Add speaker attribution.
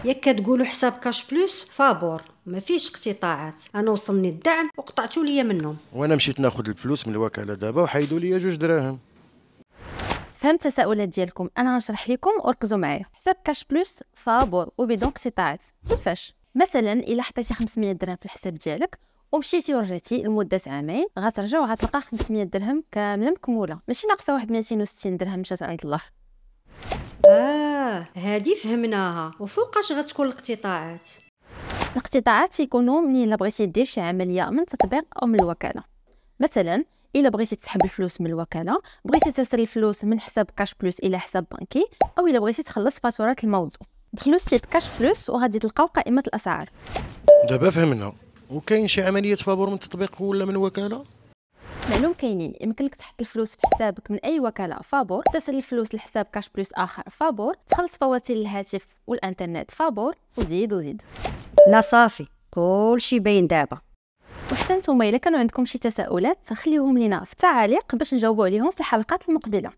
Speaker 1: ياك كتقولوا حساب كاش بلوس فابور ما فيش اقتطاعات. انا وصلني الدعم وقطعتوا ليا منهم.
Speaker 2: وانا مشيت ناخذ الفلوس من الوكاله دابا وحيدوا لي 2 دراهم.
Speaker 3: فهمت التساؤلات ديالكم. انا غنشرح لكم وركزوا معايا. حساب كاش بلوس فابور وبدون اقتطاعات. كيفاش؟ مثلا الا حطيتي 500 درهم في الحساب ديالك ومشيتي ورجعتي لمده عامين، غترجع وغتلقى 500 درهم كامله مكموله، ماشي ناقصه واحد 260 درهم مشات عند الله.
Speaker 1: هادي فهمناها. وفوقاش غتكون الاقتطاعات؟
Speaker 3: الاقتطاعات يكونوا منين الا بغيتي دير شي عمليه من تطبيق او من الوكاله. مثلا الا بغيتي تسحب الفلوس من الوكاله، بغيتي تسري الفلوس من حساب كاش بلوس الى حساب بنكي، او الا بغيتي تخلص فاتورات الموضوع. دخلوا السيت كاش بلوس وغادي تلقاو قائمه الاسعار.
Speaker 2: دابا فهمنا. وكاين شي عمليه فابور من التطبيق ولا من وكاله؟
Speaker 3: معلوم كاينين. يمكن لك تحط الفلوس في حسابك من اي وكاله فابور، تسري الفلوس لحساب كاش بلوس اخر فابور، تخلص فواتير الهاتف والانترنت فابور، وزيد وزيد.
Speaker 1: لا صافي كلشي باين دابا.
Speaker 3: وحتى نتوما الا كانوا عندكم شي تساؤلات خليوهم لينا في التعاليق باش نجاوبوا عليهم في الحلقات المقبله.